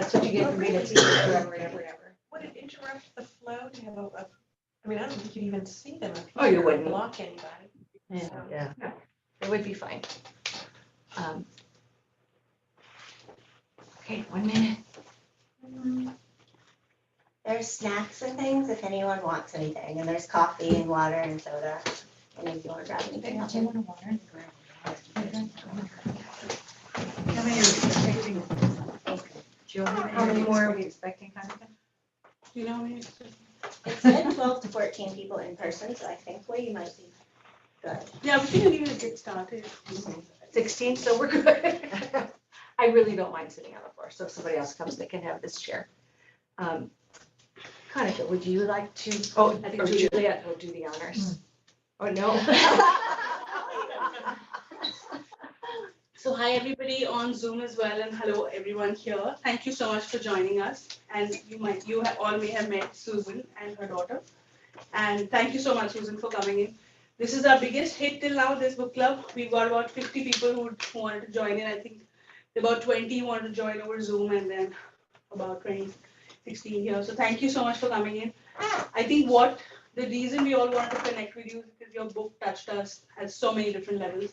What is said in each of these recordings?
That's what you get for being a teacher forever and ever and ever. Would it interrupt the flow to have I mean, I don't think you could even see them if Oh, you you wouldn't. block anybody. Yeah. It would be fine. Okay, 1 minute. There's snacks and things if anyone wants anything, and there's coffee and water and soda. And if you want to grab anything else. How many more are we expecting, Monica? Do you know how many? It said 12 to 14 people in person, so I think we might be good. Yeah, we can even get started. 16, so we're good. I really don't mind sitting on the floor, so if somebody else comes, they can have this chair. Monica, would you like to, I think Juliet will do the honors. Oh, no. So hi everybody on Zoom as well, and hello everyone here. Thank you so much for joining us. And you all may have met Susan and her daughter. And thank you so much, Susan, for coming in. This is our biggest hit till now, this book club. We've got about 50 people who wanted to join in. I think about 20 wanted to join over Zoom, and then about 16 here. So thank you so much for coming in. I think the reason we all wanted to connect with you is because your book touched us at so many different levels.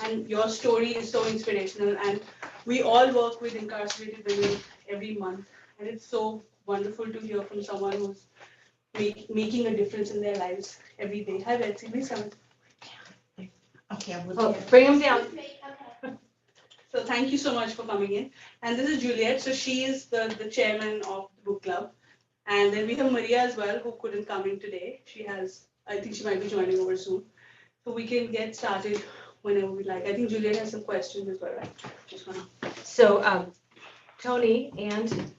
And your story is so inspirational, and we all work with incarcerated women every month, and it's so wonderful to hear from someone who's making a difference in their lives every day. Hi Betsy, please come. Okay, Bring them down. So thank you so much for coming in. And this is Juliet, so she is the chairman of the book club. And then we have Maria as well, who couldn't come in today. I think she might be joining over Zoom. So we can get started whenever we like. I think Juliet has some questions as well, right? So Tony and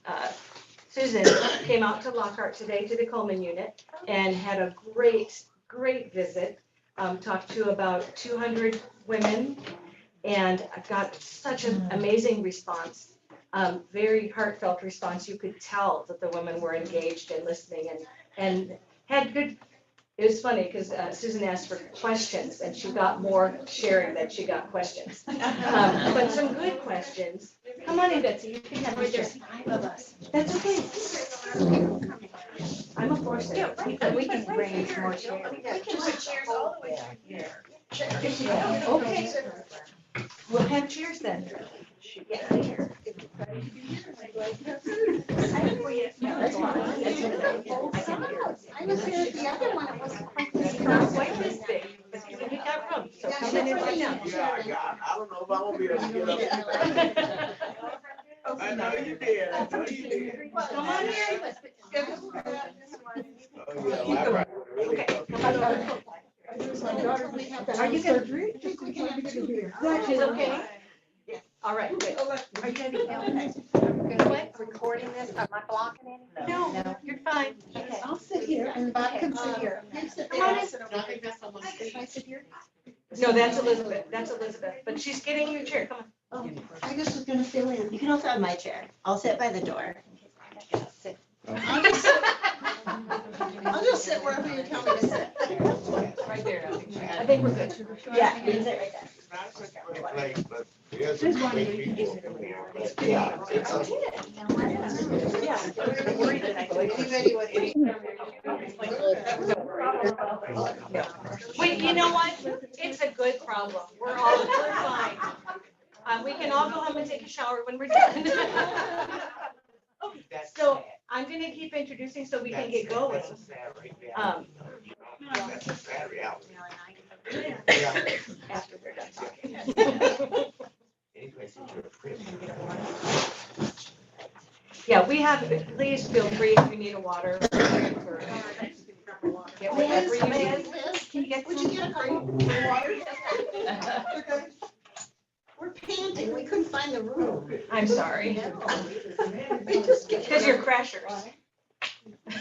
Susan came out to Lockhart today to the Coleman unit and had a great visit. Talked to about 200 women, and I got such an amazing response. Very heartfelt response. You could tell that the women were engaged and listening and had good. It was funny because Susan asked for questions and she got more sharing than she got questions. But some good questions. Come on in, Betsy. You can have your chair. 5 of us. That's okay. I'm a force. We can bring more chairs. We can put chairs all the way through here. Okay. We'll have cheers then. I was here at the other one, it wasn't quite this Not quite this big, but we got room, so come in and sit down. I don't know if I'm gonna be able to get up. I know you did, Come on in. Okay, come on over. Are you good? She's okay? All right, good. Are you gonna be okay? Recording this, am I blocking anything? No, you're fine. Okay. I'll sit here and Bob can sit here. Come on in. Can I sit here? No, that's Elizabeth, but she's getting you a chair, come on. Oh, I just was gonna fill in. You can also have my chair. I'll sit by the door. I'll just sit wherever you tell me to sit. Right there, I think we're good. Yeah, you can sit right there. There's one people. Yeah. Wait, you know what? It's a good problem. We're fine. We can all go home and take a shower when we're done. So I'm gonna keep introducing so we can get going. That's a battery out. After they're done talking. Yeah, we have, please feel free if you need a water. Get whatever you need. Can you get, would you get a couple of water? Okay. We're panting, we couldn't find the room. I'm sorry. We just get. Because you're crashers. I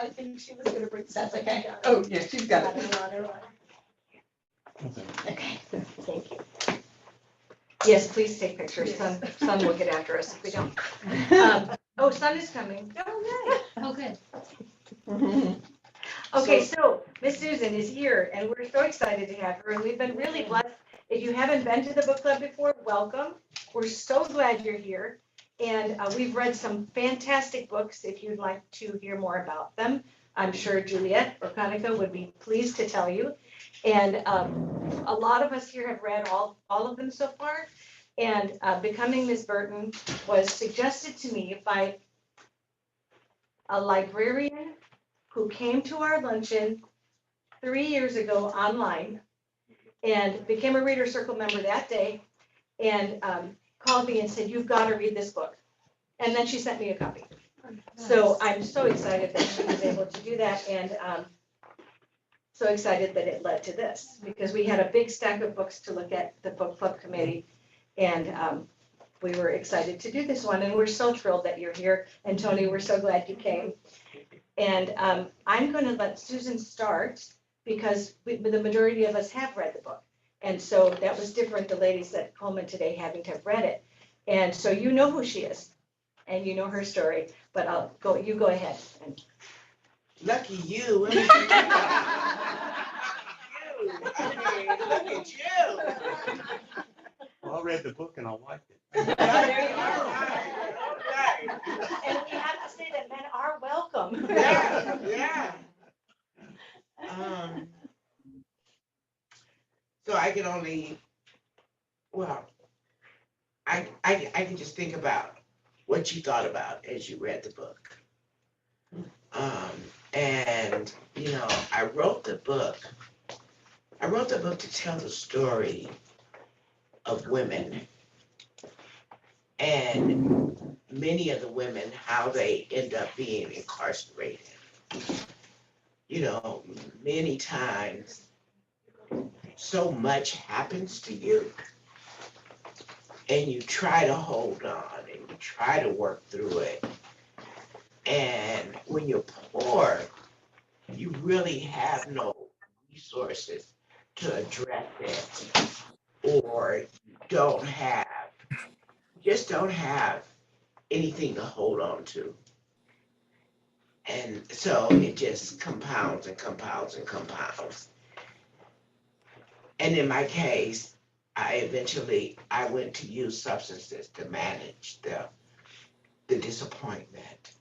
think she was gonna bring. That's okay. Oh, yeah, she's got it. Okay. Thank you. Yes, please take pictures. Son will get after us if we don't. Son is coming. Oh, good. Okay, so Ms. Susan is here and we're so excited to have her, and we've been really blessed. If you haven't been to the book club before, welcome. we're so glad you're here. And we've read some fantastic books. If you'd like to hear more about them, I'm sure Juliet or Kanika would be pleased to tell you. And a lot of us here have read all of them so far. And Becoming Ms Burton was suggested to me by a librarian who came to our luncheon 3 years ago online and became a Reader Circle member that day and called me and said, you've got to read this book. And then she sent me a copy. So I'm so excited that she was able to do that and so excited that it led to this because we had a big stack of books to look at, the book club committee, and we were excited to do this one, and we're so thrilled that you're here. And Tony, we're so glad you came. And I'm going to let Susan start because the majority of us have read the book. And so that was different, the ladies at Coleman today having to have read it. And so you know who she is and you know her story, but you go ahead. Lucky you. Let me tell you. I mean, look at you. Well, I read the book and I liked it. There you go. Okay. And we have to say that men are welcome. Yeah, yeah. So I can only, well, I can just think about what you thought about as you read the book. And, you know, I wrote the book to tell the story of women and many of the women, how they end up being incarcerated. You know, many times so much happens to you and you try to hold on and you try to work through it. And when you're poor, you really have no resources to address it, or don't have anything to hold on to. And so it just compounds and compounds and compounds. And in my case, I went to use substances to manage the disappointment,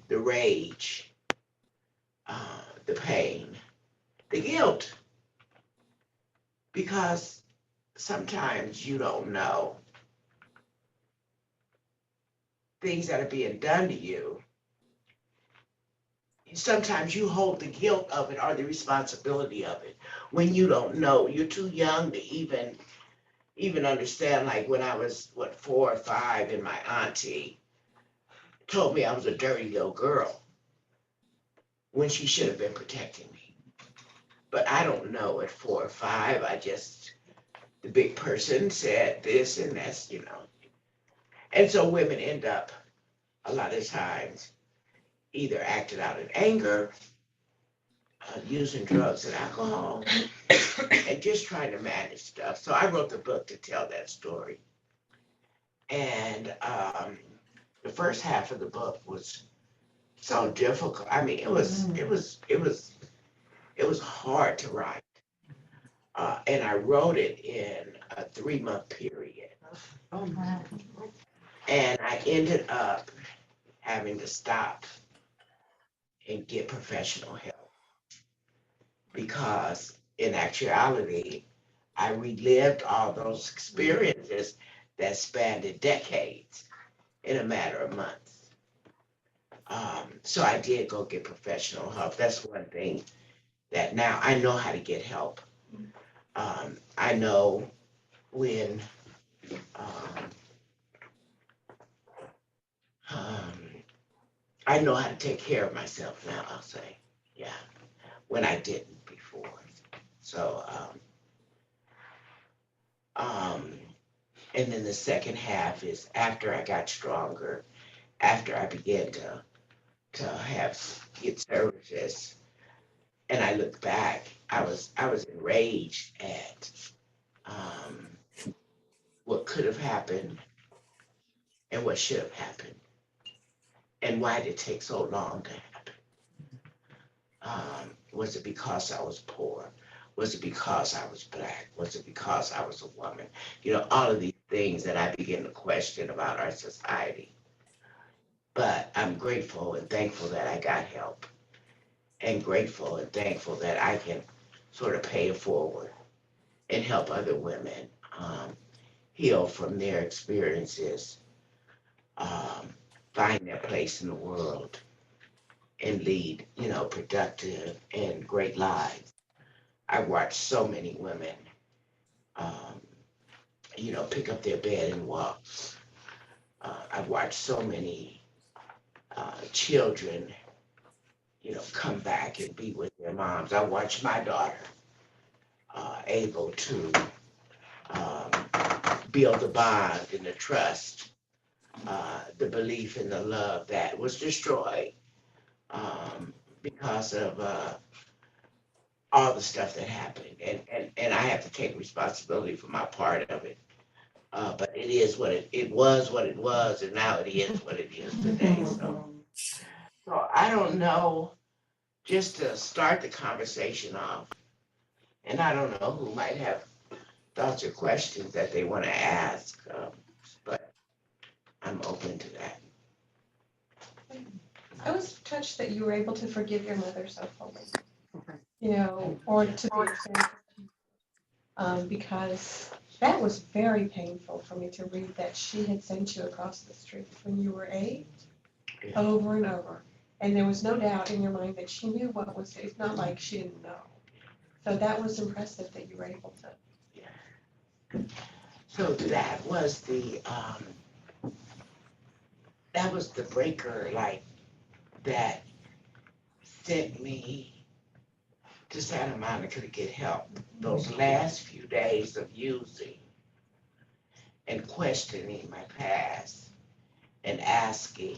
the rage, the pain, the guilt, because sometimes you don't know things that are being done to you. Sometimes you hold the guilt of it or the responsibility of it when you don't know. You're too young to even understand. Like when I was 4 or 5 and my auntie told me I was a dirty little girl when she should have been protecting me. But I don't know at 4 or 5. The big person said this and that's, you know. And so women end up a lot of times either acting out in anger, using drugs and alcohol, and just trying to manage stuff. So I wrote the book to tell that story. And the first half of the book was so difficult. I mean, it was hard to write. And I wrote it in a 3-month period. And I ended up having to stop and get professional help because in actuality, I relived all those experiences that spanned decades in a matter of months. So I did go get professional help. That's one thing that now I know how to get help. I know when I know how to take care of myself now, I'll say, yeah, when I didn't before. So, and then the second half is after I got stronger, after I began to get services, and I look back, I was enraged at what could have happened and what should have happened, and why did it take so long to happen. Was it because I was poor? Was it because I was Black? Was it because I was a woman? You know, all of these things that I begin to question about our society. But I'm grateful and thankful that I got help, and grateful and thankful that I can sort of pay it forward and help other women heal from their experiences, find their place in the world, and lead, productive and great lives. I watched so many women, um, pick up their bed and walk. I've watched so many children, come back and be with their moms. I watched my daughter able to um, build the bond and the trust, the belief and the love that was destroyed because of all the stuff that happened. And I have to take responsibility for my part of it. But it is it was what it was, and now it is what it is today. So I don't know, just to start the conversation off, and I don't know who might have thoughts or questions that they want to ask, but I'm open to that. I was touched that you were able to forgive your mother so fully, or to the extent, because that was very painful for me to read that she had sent you across the street when you were 8, Yeah. over and over. And there was no doubt in your mind that she knew what was, it's not like she didn't know. So that was impressive that you were able to. So that was the breaker, like, that sent me to Santa Monica to get help. Those last few days of using and questioning my past and asking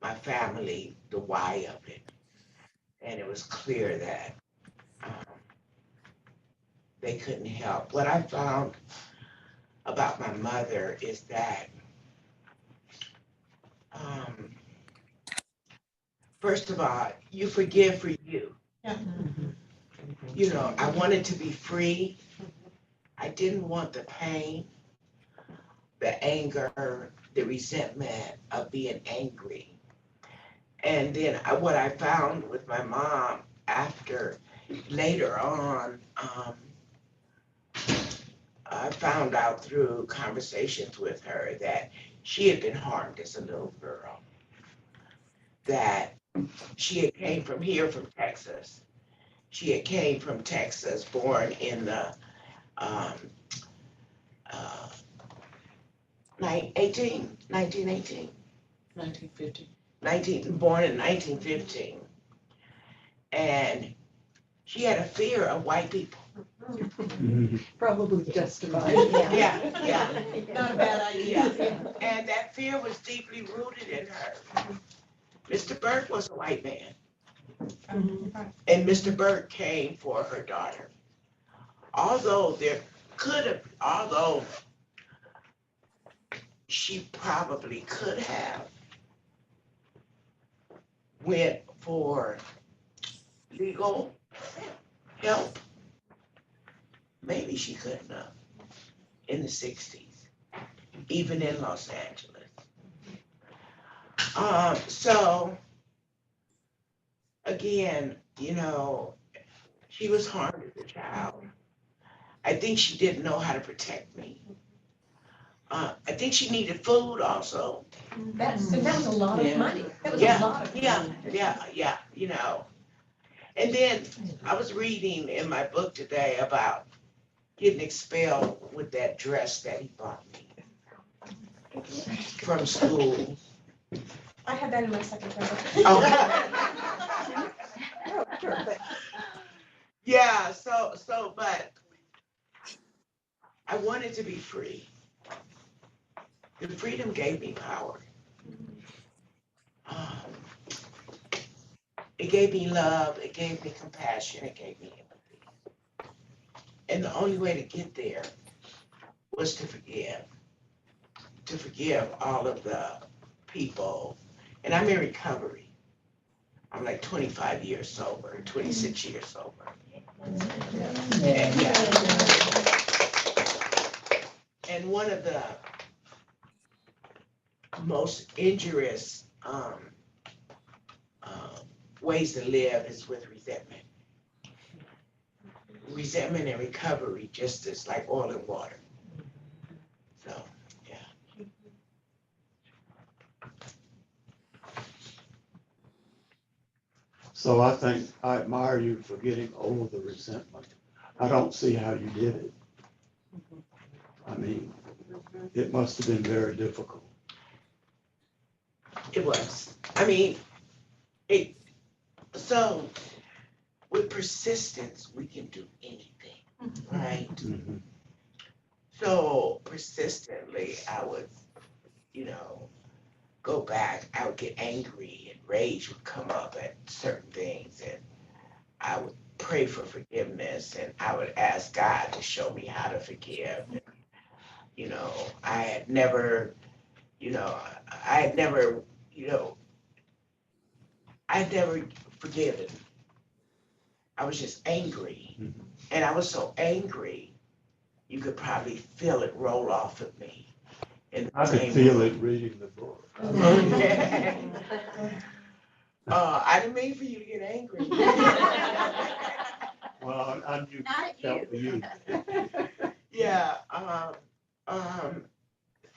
my family the why of it. And it was clear that they couldn't help. What I found about my mother is that, first of all, you forgive for you. Yeah. I wanted to be free. I didn't want the pain, the anger, the resentment of being angry. And then what I found with my mom after, later on, I found out through conversations with her that she had been harmed as a little girl, that she had came from here, from Texas. She had came from Texas, born in the 1918, 1950. Born in 1915. And she had a fear of white people. Probably justified. Yeah. Not a bad idea. And that fear was deeply rooted in her. Mr. Burke was a white man. And Mr. Burke came for her daughter. Although she probably could have went for legal help, maybe she couldn't have in the 60s, even in Los Angeles. So again, she was harmed as a child. I think she didn't know how to protect me. I think she needed food also. That was a lot of money. That was a lot of money. Yeah. And then I was reading in my book today about getting expelled with that dress that he bought me from school. I had that in my second paper. Oh, sure, but Yeah, but I wanted to be free. The freedom gave me power. It gave me love, it gave me compassion, it gave me empathy. And the only way to get there was to forgive all of the people. And I'm in recovery. I'm like 25 years sober, 26 years sober. And, and one of the most injurious ways to live is with resentment. Resentment and recovery just is like oil and water. So, yeah. So I think I admire you for getting over the resentment. I don't see how you did it. I mean, it must have been very difficult. It was. I mean, so with persistence, we can do anything, right? Mhm. So persistently, I would, go back, I would get angry and rage would come up at certain things, and I would pray for forgiveness, and I would ask God to show me how to forgive. And, I had never, I had never, I'd never forgiven. I was just angry. Mhm. And I was so angry, you could probably feel it roll off of me. In the I could same feel way. it reading the book. I didn't mean for you to get angry. Well, I knew Not at felt for you. Yeah.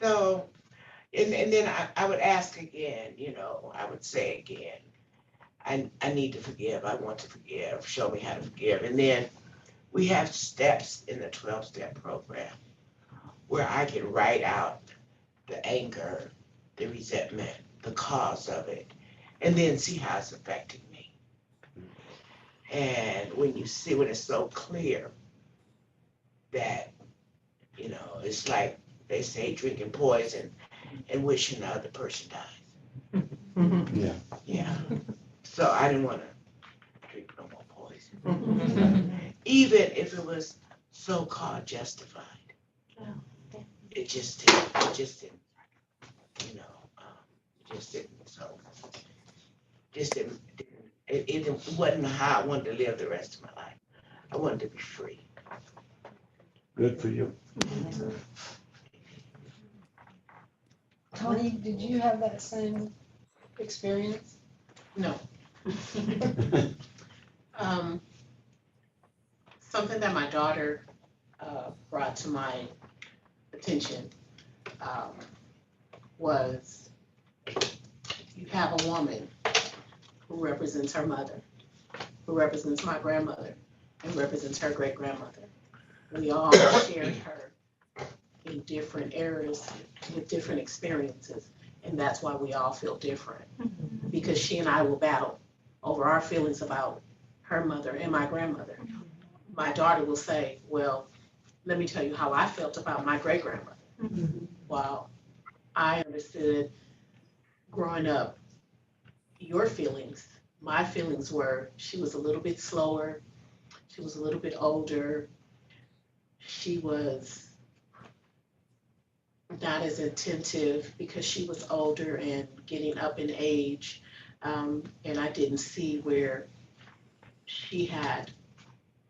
So, and then I would ask again, I would say again, I need to forgive. I want to forgive. Show me how to forgive. And then we have steps in the 12-step program where I can write out the anger, the resentment, the cause of it, and then see how it's affecting me. And when you see when it's so clear that, it's like they say drinking poison and wishing the other person dies. Yeah. Yeah. So I didn't want to drink no more poison. Even if it was so-called justified. It just didn't, it just didn't, so, it wasn't how I wanted to live the rest of my life. I wanted to be free. Good for you. Tony, did you have that same experience? No. Something that my daughter brought to my attention was you have a woman who represents her mother, who represents my grandmother, and represents her great-grandmother. We all shared her in different eras with different experiences, and that's why we all feel different. Because she and I will battle over our feelings about her mother and my grandmother. My daughter will say, well, let me tell you how I felt about my great-grandmother. While I understood growing up your feelings, my feelings were she was a little bit slower, she was a little bit older, she was not as attentive because she was older and getting up in age. And I didn't see where she had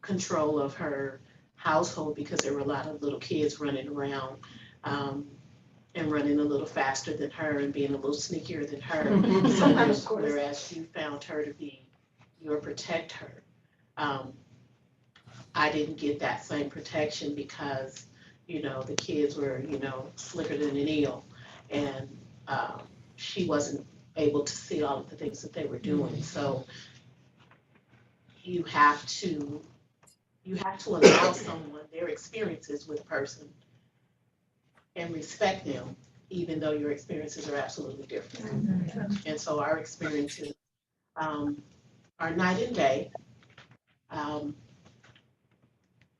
control of her household because there were a lot of little kids running around and running a little faster than her and being a little sneakier than her. So whereas you found her to be your protector, I didn't get that same protection because, the kids were, slicker than an eel. And she wasn't able to see all of the things that they were doing. So you have to allow someone their experiences with a person and respect them, even though your experiences are absolutely different. And so our experiences are night and day.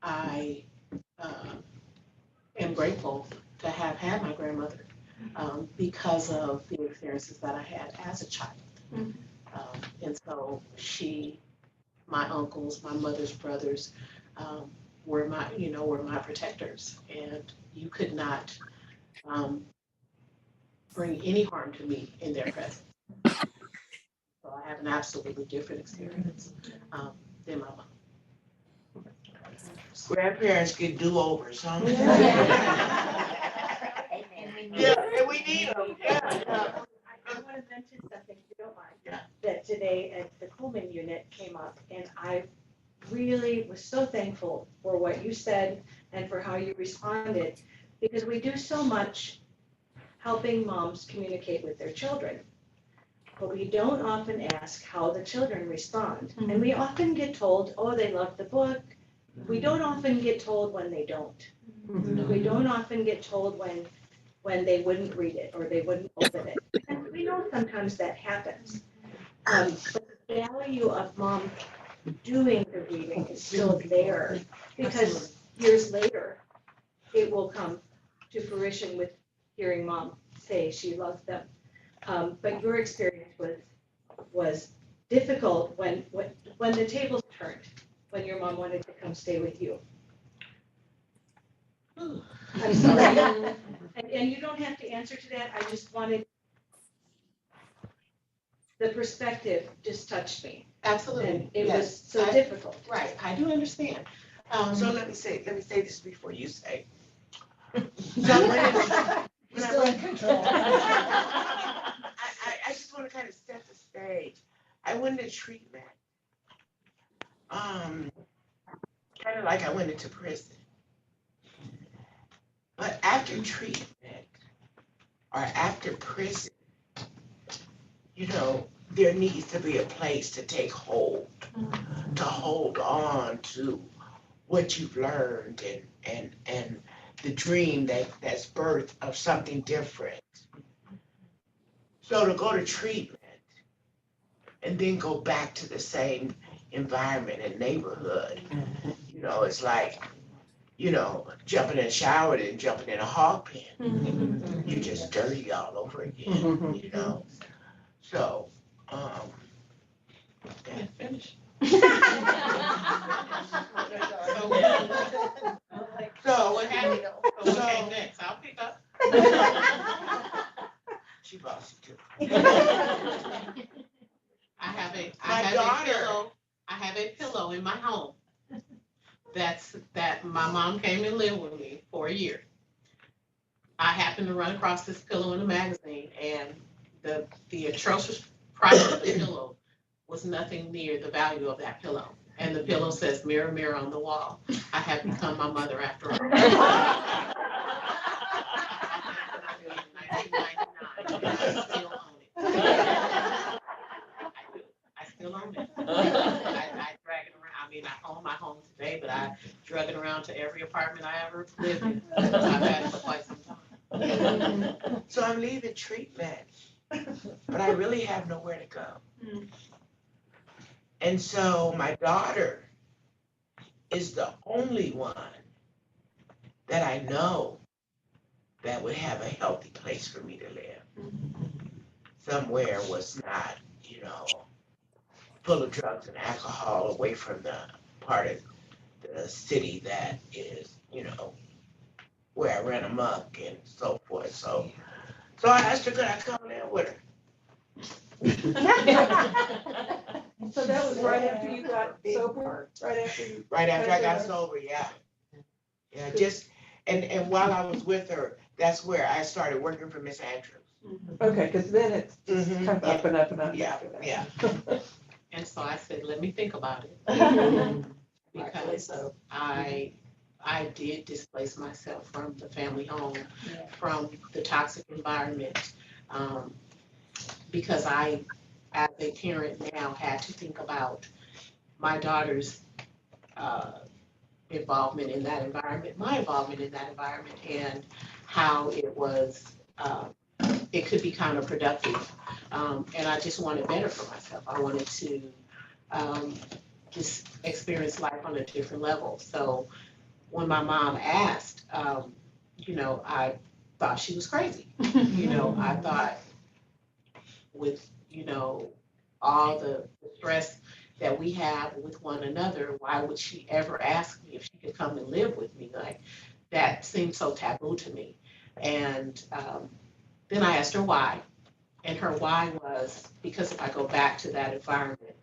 I am grateful to have had my grandmother because of the experiences that I had as a child. And so my uncles, my mother's brothers, were my protectors, and you could not bring any harm to me in their presence. So I have an absolutely different experience than my mom. Grandparents get do-overs, huh? And we need Yeah, and we need them, yeah. I want to mention something, if you don't mind. Yeah. That today at the Coleman unit came up, and I really was so thankful for what you said and for how you responded, because we do so much helping moms communicate with their children. But we don't often ask how the children respond. And we often get told, oh, they love the book. We don't often get told when they don't. We don't often get told when they wouldn't read it or they wouldn't open it. And we know sometimes that happens. But the value of mom doing the reading is still there, because years later, it will come to fruition with hearing mom say she loves them. But your experience was difficult when the tables turned, when your mom wanted to come stay with you. I'm sorry. And you don't have to answer to that. I just wanted, the perspective just touched me. Absolutely. And it Yes. was so difficult. Right, I do understand. So let me say this before you say. So You're still in control. I just want to kind of set the stage. I went into treatment, kind of like I went into prison. But after treatment or after prison, you know, there needs to be a place to take hold, to hold on to what you've learned and the dream that's birthed of something different. So to go to treatment and then go back to the same environment and neighborhood, you know, it's like, you know, jumping in a shower and jumping in a hog pen. You're just dirty all over again, you know? So, okay, finish. So what happened? So what came next? I'll pick up. She bossy too. I have a daughter. pillow. I have a pillow in my home. That my mom came and lived with me for a year. I happened to run across this pillow in a magazine, and the atrocious price of the pillow was nothing near the value of that pillow. And the pillow says, "Mirror, mirror on the wall, I have become my mother after all." I still own it. I drag it around. I mean, I own my home today, but I drug it around to every apartment I ever lived in. I've had it for quite some time. So I'm leaving treatment, but I really have nowhere to go. And so my daughter is the only one that I know that would have a healthy place for me to live. Somewhere was not, you know, full of drugs and alcohol, away from the part of the city that is, you know, where I ran amok and so forth. So I asked her, could I come there with her? So that was right after you got sober, Right after I got sober, yeah. Yeah, just, and while I was with her, that's where I started working for Miss Andrews. Okay, because then it's just Mhm, kind of up and up and up. Yeah, after that. yeah. And so I said, let me think about it. Because I did displace myself from the family home, from the toxic environment. Because I, as a parent now, had to think about my daughter's involvement in that environment, my involvement in that environment, and how it was, it could be counterproductive. And I just wanted better for myself. I wanted to just experience life on a different level. So when my mom asked, you know, I thought she was crazy. You know, I thought with, you know, all the stress that we have with one another, why would she ever ask me if she could come and live with me? Like, that seemed so taboo to me. And then I asked her why. And her why was, because if I go back to that environment,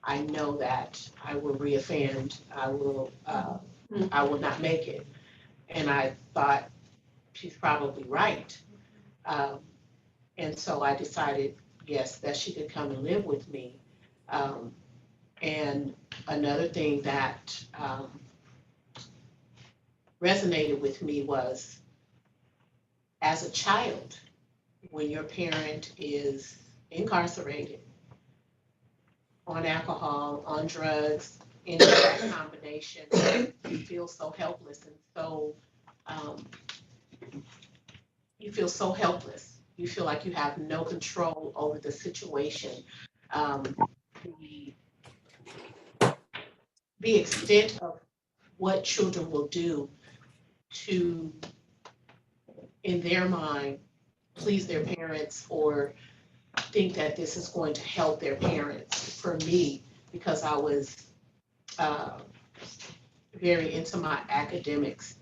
I know that I will reoffend, I will I will not make it. And I thought, she's probably right. And so I decided, yes, that she could come and live with me. And another thing that resonated with me was, as a child, when your parent is incarcerated, on alcohol, on drugs, any of that combination, you feel so helpless and so, you feel so helpless. You feel like you have no control over the situation. The, the extent of what children will do to, in their mind, please their parents or think that this is going to help their parents. For me, because I was very into my academics,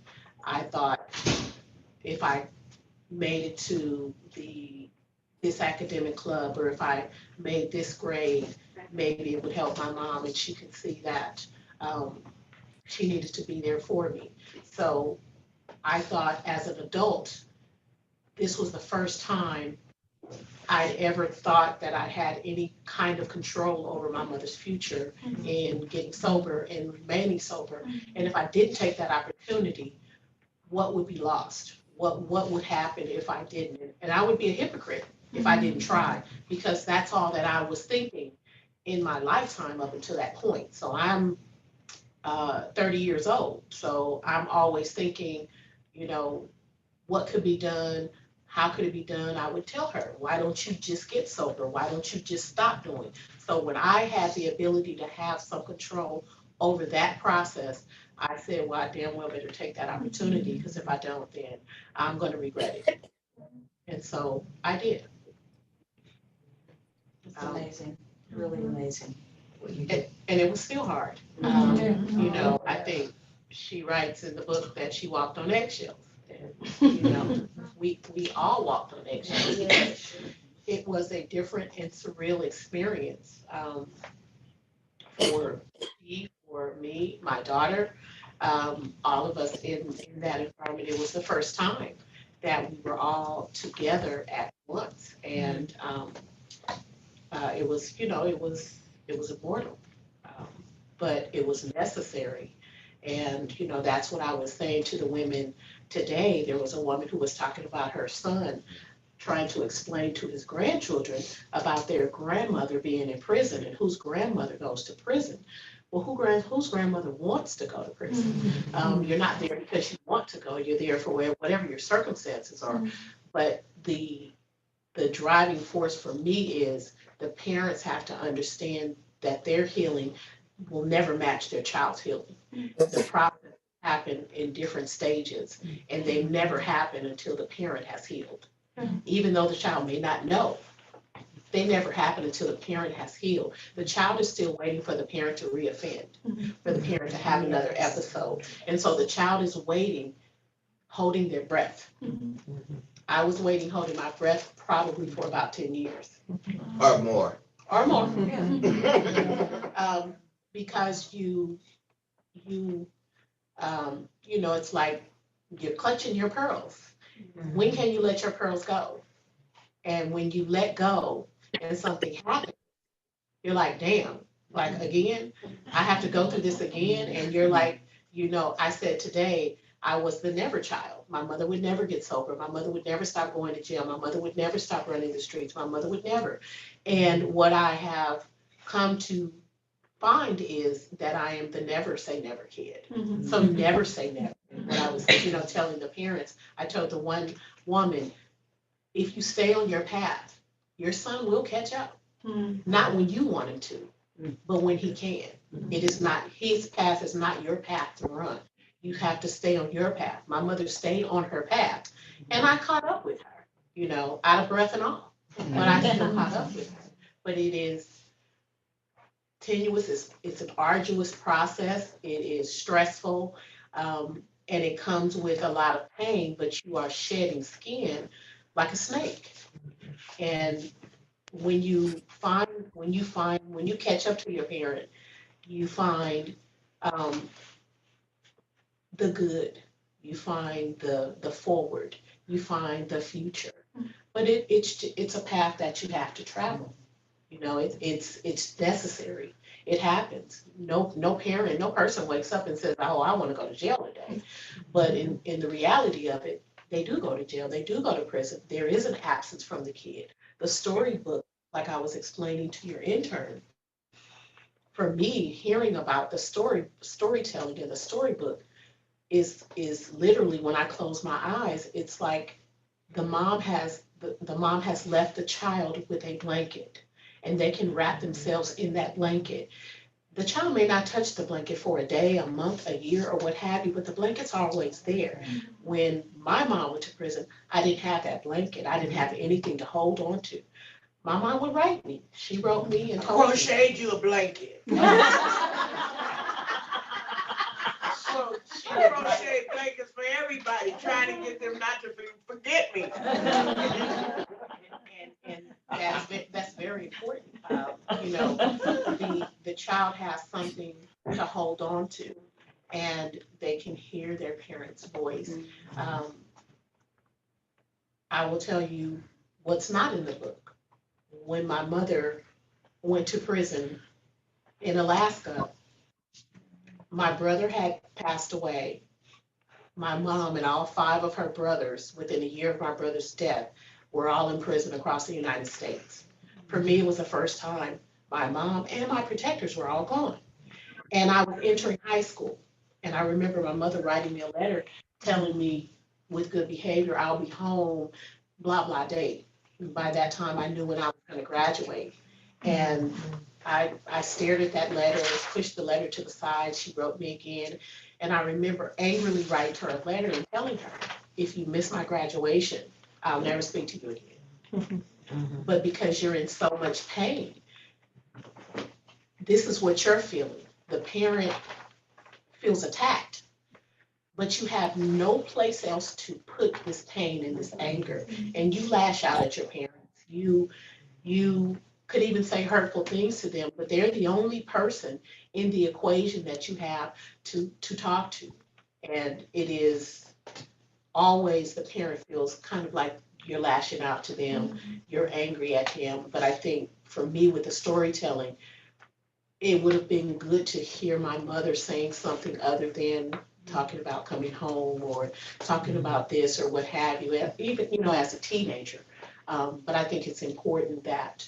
I thought if I made it to this academic club, or if I made this grade, maybe it would help my mom and she could see that she needed to be there for me. So I thought, as an adult, this was the first time I'd ever thought that I had any kind of control over my mother's future in getting sober and remaining sober. And if I didn't take that opportunity, what would be lost? What would happen if I didn't? And I would be a hypocrite if I didn't try, because that's all that I was thinking in my lifetime up until that point. So I'm 30 years old. So I'm always thinking, you know, what could be done? How could it be done? I would tell her, why don't you just get sober? Why don't you just stop doing? So when I had the ability to have some control over that process, I said, well, I damn well better take that opportunity, because if I don't, then I'm going to regret it. And so I did. It's amazing, really amazing what you did. And it was still hard. You know, I think she writes in the book that she walked on eggshells. And, you know, we all walked on eggshells. It was a different and surreal experience for me, my daughter, all of us in that environment. It was the first time that we were all together at once, and it was, you know, it was immortal, but it was necessary. And, you know, that's what I was saying to the women today. There was a woman who was talking about her son trying to explain to his grandchildren about their grandmother being in prison and whose grandmother goes to prison. Well, whose grandmother wants to go to prison? You're not there because you want to go. You're there for whatever your circumstances are. But the driving force for me is the parents have to understand that their healing will never match their child's healing. The process happen in different stages, and they never happen until the parent has healed. Even though the child may not know, they never happen until the parent has healed. The child is still waiting for the parent to reoffend, for the parent to have another episode. And so the child is waiting, holding their breath. I was waiting, holding my breath probably for about 10 years. Or more. Or more. Because you know, it's like you're clutching your pearls. When can you let your pearls go? And when you let go and something happens, you're like, damn, like again, I have to go through this again. And you're like, you know, I said today, I was the never child. My mother would never get sober. My mother would never stop going to jail. My mother would never stop running the streets. My mother would never. And what I have come to find is that I am the never say never kid. So never say never. And I was, you know, telling the parents, I told the one woman, if you stay on your path, your son will catch up. Not when you want him to, but when he can. It is not, his path is not your path to run. You have to stay on your path. My mother stayed on her path, and I caught up with her, you know, out of breath and all. But I still caught up with her. But it is tenuous, it's an arduous process, it is stressful, and it comes with a lot of pain, but you are shedding skin like a snake. And when you catch up to your parent, you find the good, you find the forward, you find the future. But it's a path that you have to travel. You know, it's necessary. It happens. No parent, no person wakes up and says, "Oh, I want to go to jail today." But in the reality of it, they do go to jail. They do go to prison. There is an absence from the kid. The storybook, like I was explaining to your intern, for me, hearing about the storytelling in the storybook is literally when I close my eyes, it's like the mom has left the child with a blanket, and they can wrap themselves in that blanket. The child may not touch the blanket for a day, a month, a year, or what have you, but the blanket's always there. When my mom went to prison, I didn't have that blanket. I didn't have anything to hold on to. My mom would write me. She wrote me and told me. Crocheted you a blanket. So she crocheted blankets for everybody, trying to get them not to forget me. And that's very important. You know, the child has something to hold on to, and they can hear their parents' voice. I will tell you what's not in the book. When my mother went to prison in Alaska, my brother had passed away. My mom and all 5 of her brothers, within a year of my brother's death, were all in prison across the United States. For me, it was the first time my mom and my protectors were all gone. And I was entering high school. And I remember my mother writing me a letter telling me, with good behavior, I'll be home, blah, blah date. By that time, I knew when I was going to graduate. And I stared at that letter, pushed the letter to the side. She wrote me again. And I remember angrily writing her a letter and telling her, if you miss my graduation, I'll never speak to you again. But because you're in so much pain, this is what you're feeling. The parent feels attacked, but you have no place else to put this pain and this anger. And you lash out at your parents. You could even say hurtful things to them, but they're the only person in the equation that you have to talk to. And it is always the parent feels kind of like you're lashing out to them, you're angry at them. But I think for me with the storytelling, it would have been good to hear my mother saying something other than talking about coming home or talking about this or what have you, even, you know, as a teenager. But I think it's important that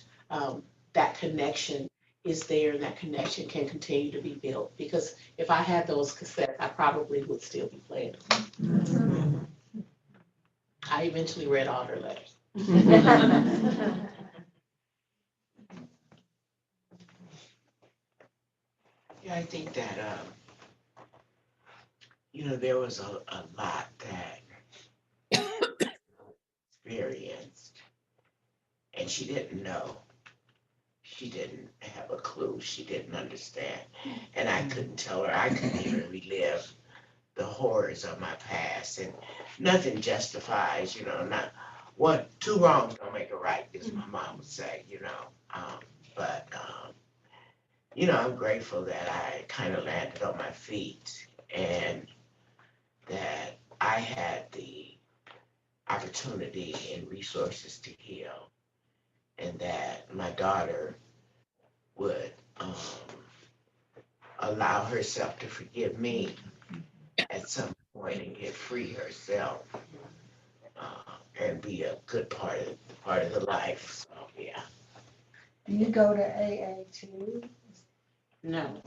that connection is there and that connection can continue to be built. Because if I had those cassettes, I probably would still be playing them. I eventually read all her letters. Yeah, I think that, you know, there was a lot that experienced, and she didn't know. She didn't have a clue. She didn't understand. And I couldn't tell her. I couldn't even relive the horrors of my past. And nothing justifies, you know, not one, 2 wrongs don't make a right, as my mom would say, you know. But you know, I'm grateful that I kind of landed on my feet and that I had the opportunity and resources to heal, and that my daughter would allow herself to forgive me at some point and get free herself and be a good part of the life. So yeah. Do you go to AA too? No.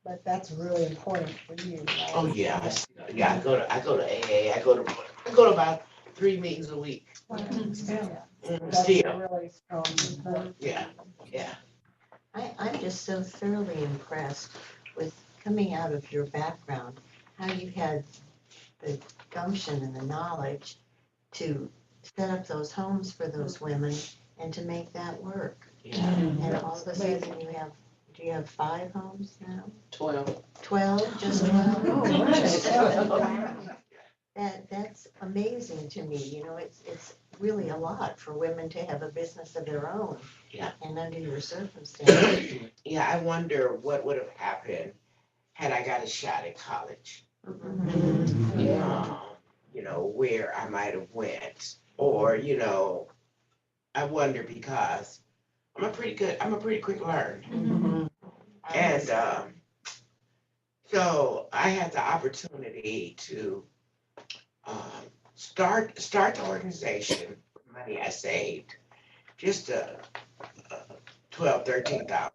But that's really important for you. Right? Oh yeah, I go to AA. I go to about 3 meetings a week. Still. Mhm, That's still. really strong. Yeah. I'm just so thoroughly impressed with coming out of your background, how you had the gumption and the knowledge to set up those homes for those women and to make that work. Yeah. And all of a sudden do you have 5 homes now? 12. 12, just 12? That's amazing to me, you know, it's really a lot for women to have a business of their own. Yeah. And under your circumstances. Yeah, I wonder what would have happened had I got a shot at college. You know, where I might have went, or, you know, I wonder because I'm a pretty quick learner. And, so I had the opportunity to, start the organization with money I saved, just $13,000.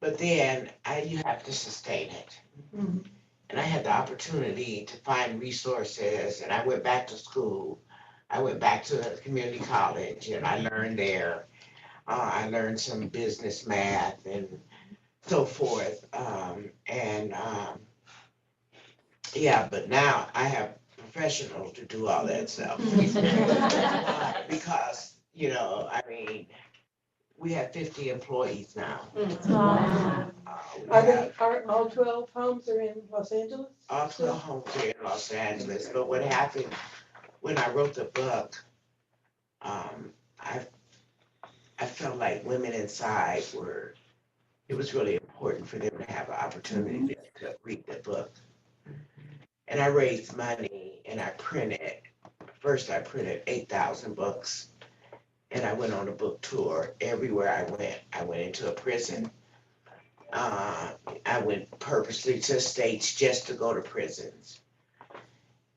But then you have to sustain it. And I had the opportunity to find resources, and I went back to school. I went back to the community college, and I learned there. I learned some business math and so forth. Yeah, but now I have professionals to do all that stuff. Because, you know, I mean, we have 50 employees now. Are all 12 homes are in Los Angeles? All 12 homes are in Los Angeles, but what happened when I wrote the book, I felt like women inside it was really important for them to have an opportunity to read the book. And I raised money and I printed 8,000 books. And I went on a book tour everywhere I went. I went into a prison. I went purposely to states just to go to prisons.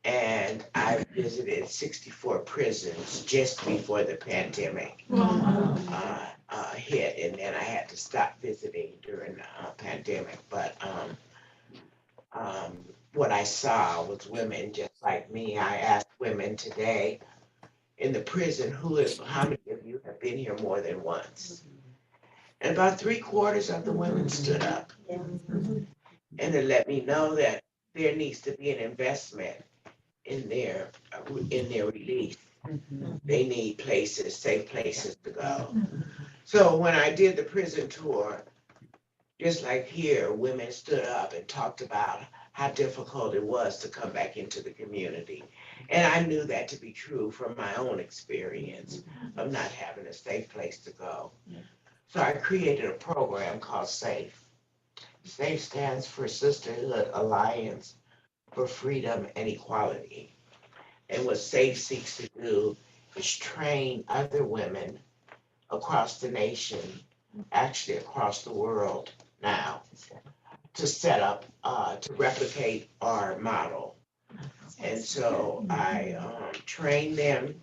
And I visited 64 prisons just before the pandemic hit. And then I had to stop visiting during the pandemic. But what I saw was women just like me. I asked women today in the prison, how many of you have been here more than once? And about 3/4 of the women stood up. And it let me know that there needs to be an investment in their release. They need safe places to go. So when I did the prison tour, just like here, women stood up and talked about how difficult it was to come back into the community. And I knew that to be true from my own experience of not having a safe place to go. So I created a program called SAFE. SAFE stands for Sisterhood Alliance for Freedom and Equality. And what SAFE seeks to do is train other women across the nation, actually across the world now, to set up, to replicate our model. And so I train them,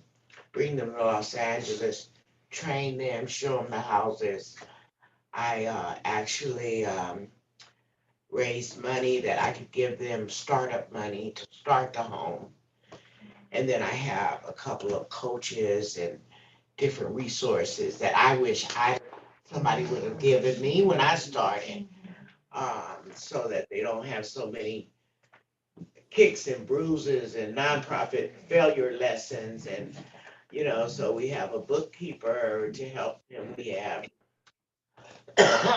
bring them to Los Angeles, train them, show them the houses. I actually raised money that I could give them startup money to start the home. And then I have a couple of coaches and different resources that I wish somebody would have given me when I started, so that they don't have so many kicks and bruises and nonprofit failure lessons. And, you know, so we have a bookkeeper to help them. We have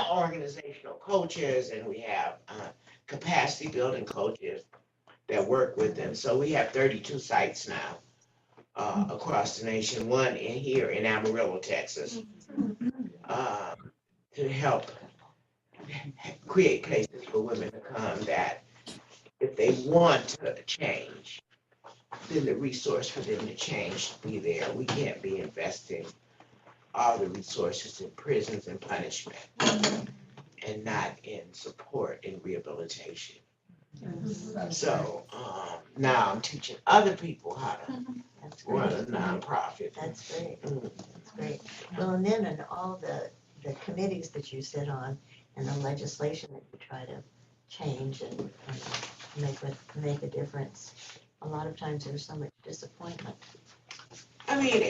organizational coaches, and we have capacity building coaches that work with them. So we have 32 sites now across the nation, one here in Amarillo, Texas, to help create places for women to come that if they want to change, then the resource for them to change be there. We can't be investing all the resources in prisons and punishment and not in support and rehabilitation. So now I'm teaching other people how to run a nonprofit. That's great. That's great. Well, and then in all the committees that you sit on and the legislation that you try to change and make a difference, a lot of times there's so much disappointment. I mean,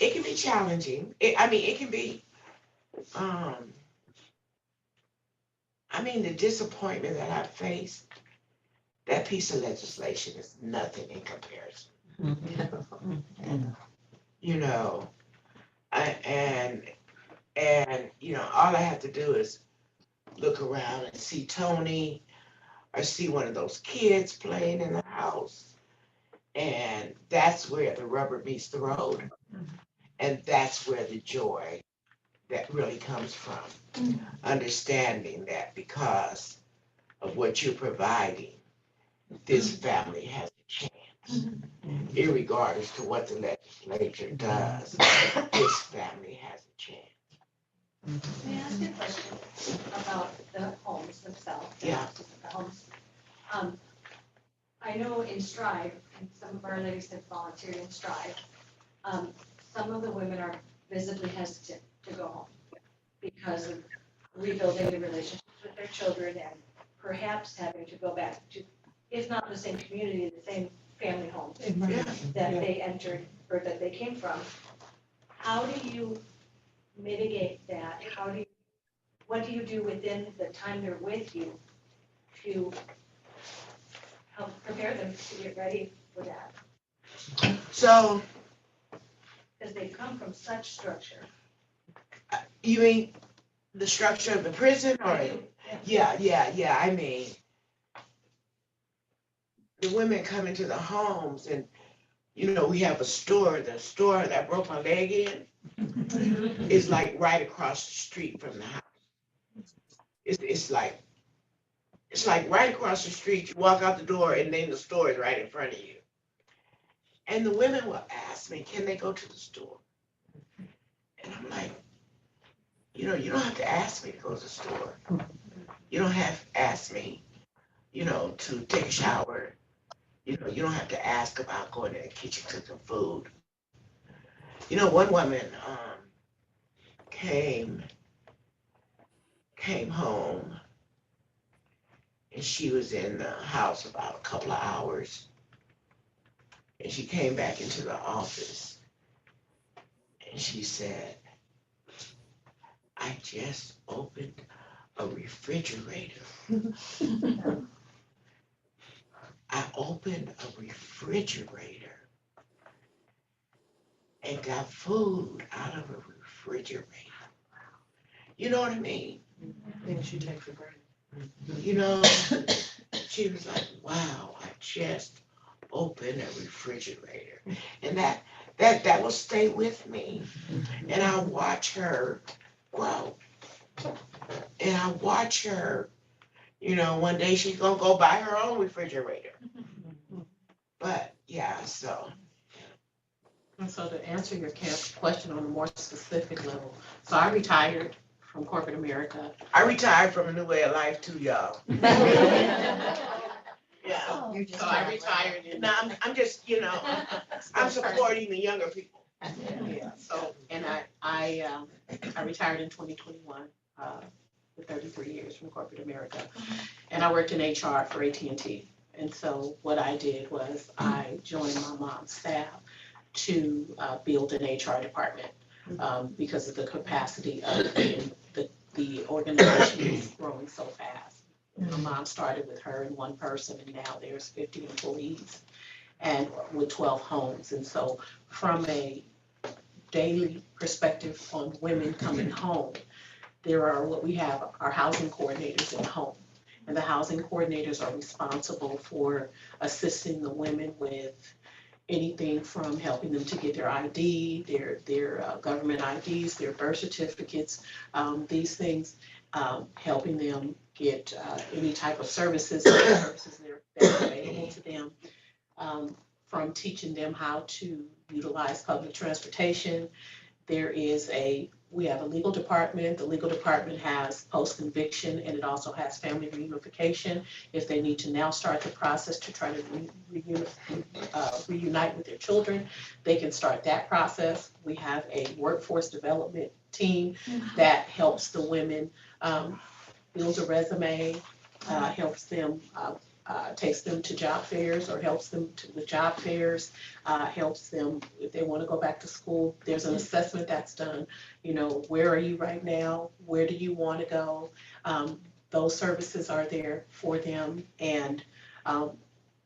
it can be challenging. It can be, the disappointment that I faced, that piece of legislation is nothing in comparison. You know, and you know, all I have to do is look around and see Tony or see one of those kids playing in the house. And that's where the rubber meets the road. And that's where the joy that really comes from. Understanding that because of what you're providing, this family has a chance. Irregardless to what the legislature does, this family has a chance. May I ask you a question about the homes themselves? Yeah. The homes. I know in Strive, and some of our ladies have volunteered in Strive, some of the women are visibly hesitant to go home because of rebuilding the relationships with their children and perhaps having to go back to, if not the same community, the same family home that they entered or that they came from. How do you mitigate that? What do you do within the time they're with you to help prepare them to get ready for that? So, Because they've come from such structure. you mean the structure of the prison or? Yeah, I mean, the women come into the homes and, we have the store that I broke my leg in is like right across the street from the house. It's like right across the street, you walk out the door and then the store is right in front of you. And the women will ask me, can they go to the store? And I'm like, you don't have to ask me to go to the store. You don't have to ask me, to take a shower. You don't have to ask about going to the kitchen cooking food. One woman came home and she was in the house about a couple of hours. And she came back into the office and she said, I just opened a refrigerator. I opened a refrigerator and got food out of a refrigerator. You know what I mean? Things you take for granted. She was like, wow, I just opened a refrigerator. And that will stay with me. And I watch her grow. And I watch her, one day she's gonna go buy her own refrigerator. But yeah, so. And so to answer your question on a more specific level, so I retired from corporate America. I retired from a new way of life too, y'all. Yeah. You're just So I retired in. No, I'm just, I'm supporting the younger people. Yeah, so, and I retired in 2021, with 33 years from corporate America. And I worked in HR for AT&T. And so what I did was I joined my mom's staff to build an HR department because of the capacity of the organization is growing so fast. My mom started with her and one person, and now there's 50 employees and with 12 homes. And so from a daily perspective on women coming home, there are what we have our housing coordinators in home. And the housing coordinators are responsible for assisting the women with anything from helping them to get their ID, their government IDs, their birth certificates, these things, helping them get any type of services that are available to them, from teaching them how to utilize public transportation. We have a legal department. The legal department has post-conviction, and it also has family reunification. If they need to now start the process to try to reunite with their children, they can start that process. We have a workforce development team that helps the women build a resume, helps them, takes them to job fairs or helps them with job fairs, helps them if they want to go back to school. There's an assessment that's done, where are you right now? Where do you want to go? Those services are there for them, and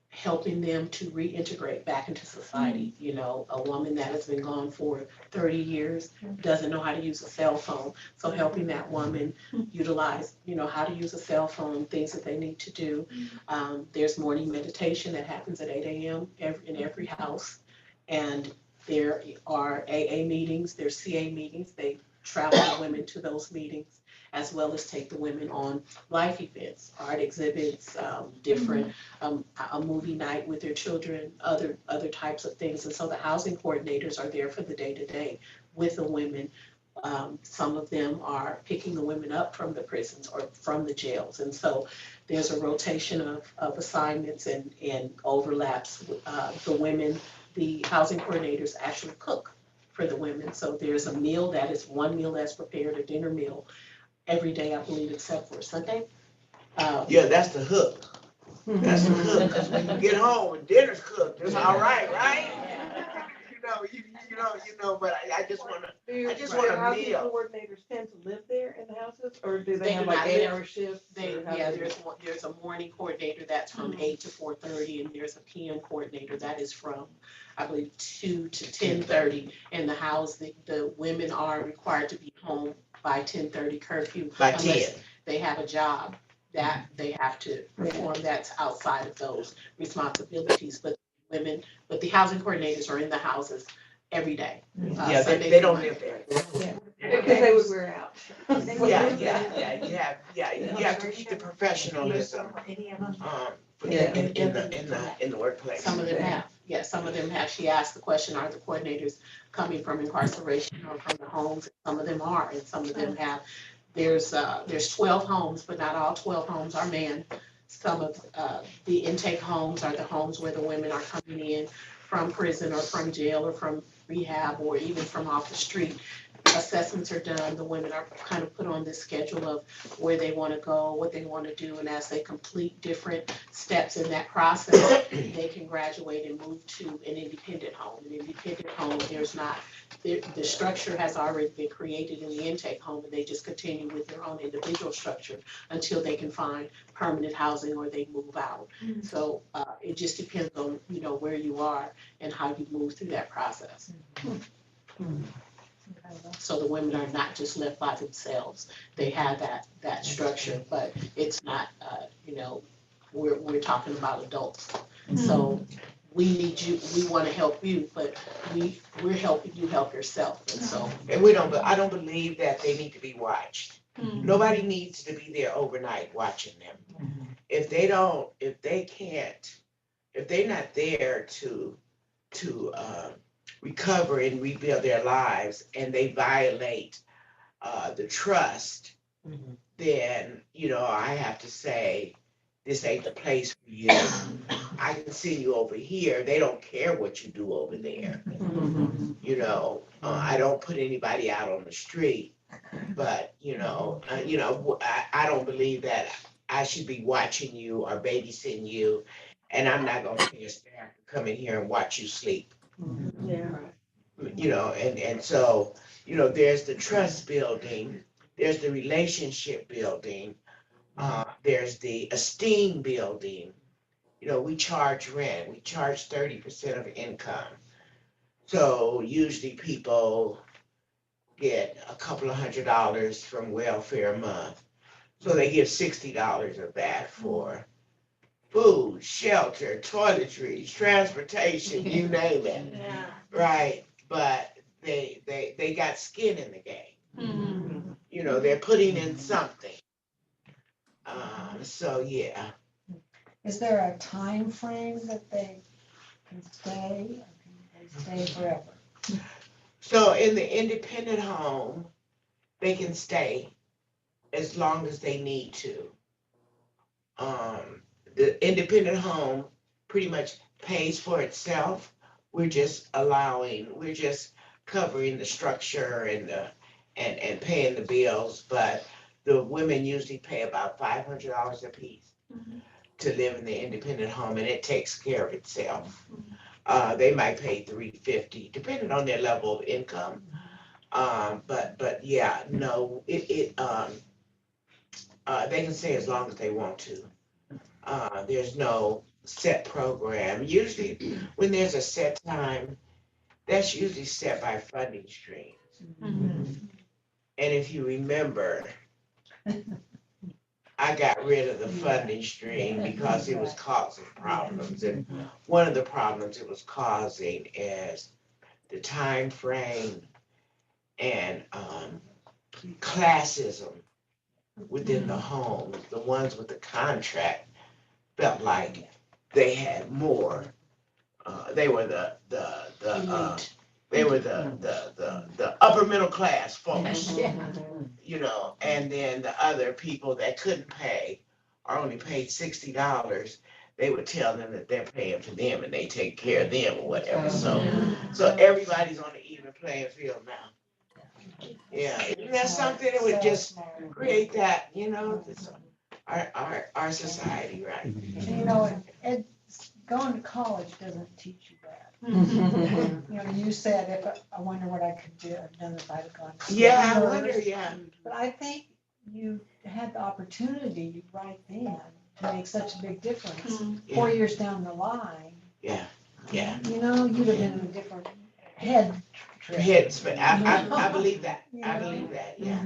helping them to reintegrate back into society. A woman that has been gone for 30 years doesn't know how to use a cell phone. So helping that woman utilize, how to use a cell phone, things that they need to do. There's morning meditation that happens at 8 a.m. in every house. And there are AA meetings, there's CA meetings. They travel the women to those meetings, as well as take the women on life events, art exhibits, different, a movie night with their children, other types of things. And so the housing coordinators are there for the day-to-day with the women. Some of them are picking the women up from the prisons or from the jails. And so there's a rotation of assignments and overlaps. The women, the housing coordinators actually cook for the women. So there's a meal that is one meal that's prepared, a dinner meal, every day, I believe, except for Sunday. Yeah, that's the hook. That's the hook, because when you get home and dinner's cooked, it's all right, right? But I just wanna, I just want a housing meal. coordinators tend to live there in the houses, or do They they have do like not 8-hour live- shifts? There's a morning coordinator that's from 8 to 4:30, and there's a PM coordinator that is from, I believe, 2 to 10:30. In the house, the women are required to be home by 10:30 curfew. By unless 10. They have a job that they have to perform that's outside of those responsibilities, but the housing coordinators are in the houses every day. Yeah, Sunday they through don't Monday. live there. Because they would wear out. You have to keep the professionalism, Any of them? in the workplace. Some of them have, yes, some of them have. She asked the question, are the coordinators coming from incarceration or from the homes? Some of them are, and some of them have. There's 12 homes, but not all 12 homes are manned. Some of the intake homes are the homes where the women are coming in from prison or from jail or from rehab or even from off the street. Assessments are done, the women are kind of put on this schedule of where they want to go, what they want to do, and as they complete different steps in that process, they can graduate and move to an independent home. An independent home, the structure has already been created in the intake home, and they just continue with their own individual structure until they can find permanent housing or they move out. So it just depends on, where you are and how you move through that process. So the women are not just left by themselves. They have that structure, but it's not, we're talking about adults. So we need you, we want to help you, but we're helping you help yourself. And so. And I don't believe that they need to be watched. Nobody needs to be there overnight watching them. If they're not there to recover and rebuild their lives, and they violate the trust, then, I have to say, this ain't the place for you. I can see you over here. They don't care what you do over there. I don't put anybody out on the street, but, I don't believe that I should be watching you or babysitting you, and I'm not gonna pay a staff to come in here and watch you sleep. And so, there's the trust building, there's the relationship building, there's the esteem building. We charge rent, we charge 30% of income. So usually people get a couple of $100 from welfare a month. So they give $60 of that for food, shelter, toiletries, transportation, you name it. Right? But they got skin in the game. They're putting in something. So yeah. Is there a time frame that they can stay, or can they stay forever? So in the independent home, they can stay as long as they need to. The independent home pretty much pays for itself. We're just covering the structure and paying the bills, but the women usually pay about $500 a piece to live in the independent home, and it takes care of itself. They might pay $350, depending on their level of income. But yeah, no, they can stay as long as they want to. There's no set program. Usually, when there's a set time, that's usually set by funding streams. And if you remember, I got rid of the funding stream because it was causing problems. And one of the problems it was causing is the time frame and classism within the home. The ones with the contract felt like they had more. They were the upper middle class folks, you know, and then the other people that couldn't pay or only paid $60, they would tell them that they're paying for them and they take care of them or whatever. So everybody's on the even playing field now. Yeah, isn't that something that would just create that, you know, this, our society, right? And, you know, going to college doesn't teach you that. You know, you said, if I wonder what I could do, have done if I'd have gone to school. Yeah, I wonder, yeah. But I think you had the opportunity right then to make such a big difference. 4 years down the line. Yeah, yeah. You know, you'd have been in a different head trip. I believe that. I believe that, yeah.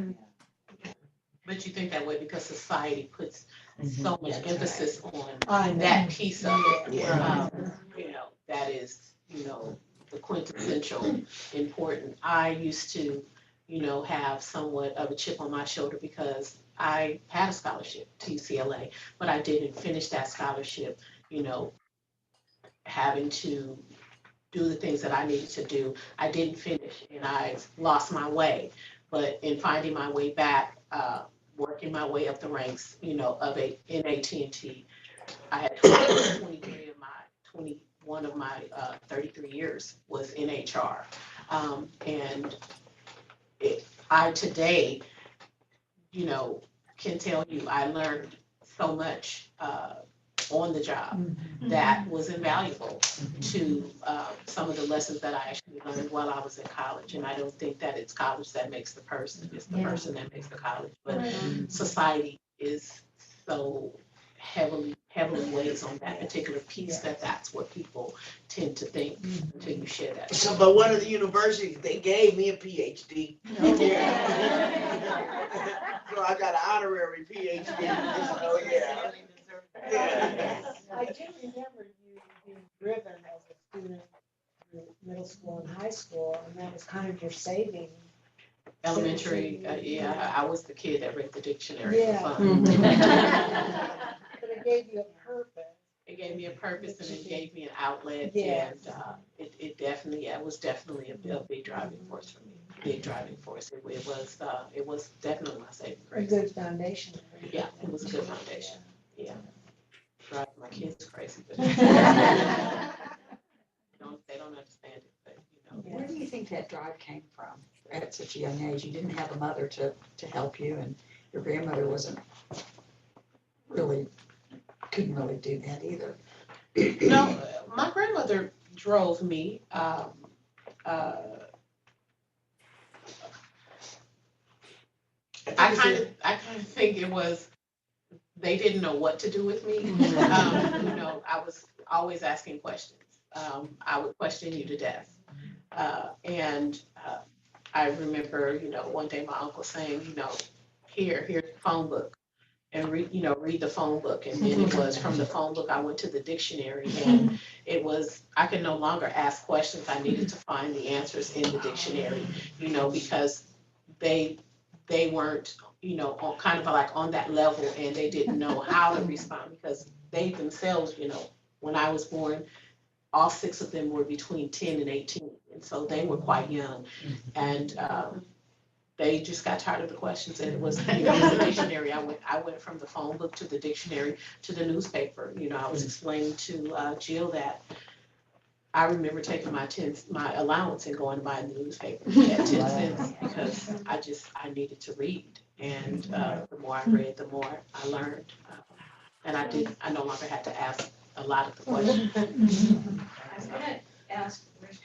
But you think that way because society puts so much emphasis on I know. that piece of it. Yeah. You know, that is, you know, the quintessential important. I used to, you know, have somewhat of a chip on my shoulder because I had a scholarship to UCLA, but I didn't finish that scholarship, you know, having to do the things that I needed to do. I didn't finish and I lost my way. But in finding my way back, working my way up the ranks, you know, in AT&T, I had 21 of my 33 years was in HR. And I today, you know, can tell you I learned so much on the job that was invaluable to some of the lessons that I actually learned while I was in college. And I don't think that it's college that makes the person, it's the person that makes the college. But society is so heavily weighs on that particular piece that's what people tend to think until you share that. So, but one of the universities, they gave me a PhD. So I got an honorary PhD. So, yeah. I do remember you being driven as a student through middle school and high school, and that was kind of your saving. Elementary, I was the kid that read the dictionary for Yeah. fun. But it gave you a purpose. It gave me a purpose and it gave me an outlet, Yes. and it definitely, it was definitely a big driving force for me. Big driving force. It was definitely my saving A grace. good foundation. Yeah, it was a good foundation. Yeah. Drive my kids crazy, but they don't understand it, but you know. Where do you think that drive came from at such a young age? You didn't have a mother to help you, and your grandmother couldn't really do that either. No, my grandmother drove me. I kind of think it was, they didn't know what to do with me. You know, I was always asking questions. I would question you to death. And I remember, you know, one day my uncle saying, you know, here's the phone book and read the phone book. And then it was from the phone book, I went to the dictionary and it was, I could no longer ask questions. I needed to find the answers in the dictionary, you know, because they weren't, you know, kind of like on that level and they didn't know how to respond because they themselves, you know, when I was born, all 6 of them were between 10 and 18. And so they were quite young. And they just got tired of the questions and it was, you know, the dictionary. I went from the phone book to the dictionary to the newspaper. You know, I was explaining to Jill that I remember taking my allowance and going to buy the newspaper at 10 cents because I needed to read. And the more I read, the more I learned. And I no longer had to ask a lot of the questions. I was gonna ask, where's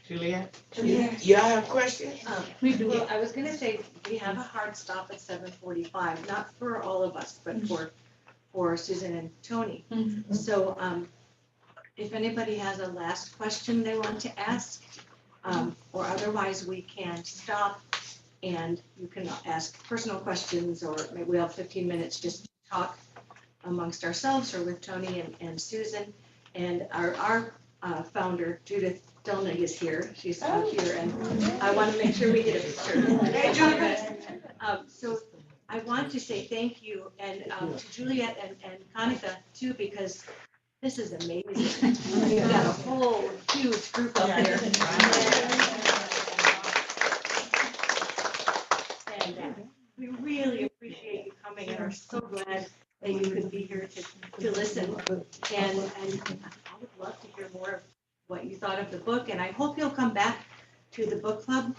Juliet? Juliet? Y'all have questions? Well, I was gonna say, we have a hard stop at 7:45, not for all of us, but for Susan and Tony. So, if anybody has a last question they want to ask, or otherwise we can stop and you can ask personal questions, or maybe we'll have 15 minutes just to talk amongst ourselves or with Tony and Susan. And our founder, Judith Delna is here, she's out here, and I want to make sure we get a picture. So I want to say thank you, and to Juliet and Kanika too, because this is amazing. We've got a whole huge group up there. And we really appreciate you coming and are so glad that you could be here to listen. And I would love to hear more of what you thought of the book, and I hope you'll come back to the book club.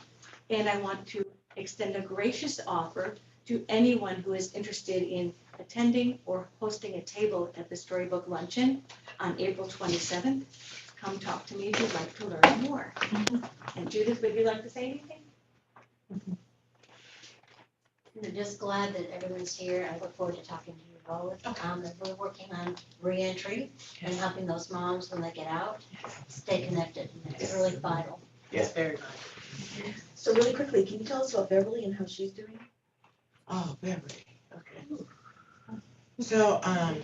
And I want to extend a gracious offer to anyone who is interested in attending or hosting a table at the Storybook Luncheon on April 27th. Come talk to me if you'd like to learn more. And Judith, would you like to say anything? I'm just glad that everyone's here. I look forward to talking to you both. We're working on reentry and helping those moms when they get out stay connected. It's really vital. It's very nice. So really quickly, can you tell us about Beverly and how she's doing? Oh, Beverly, okay. So, I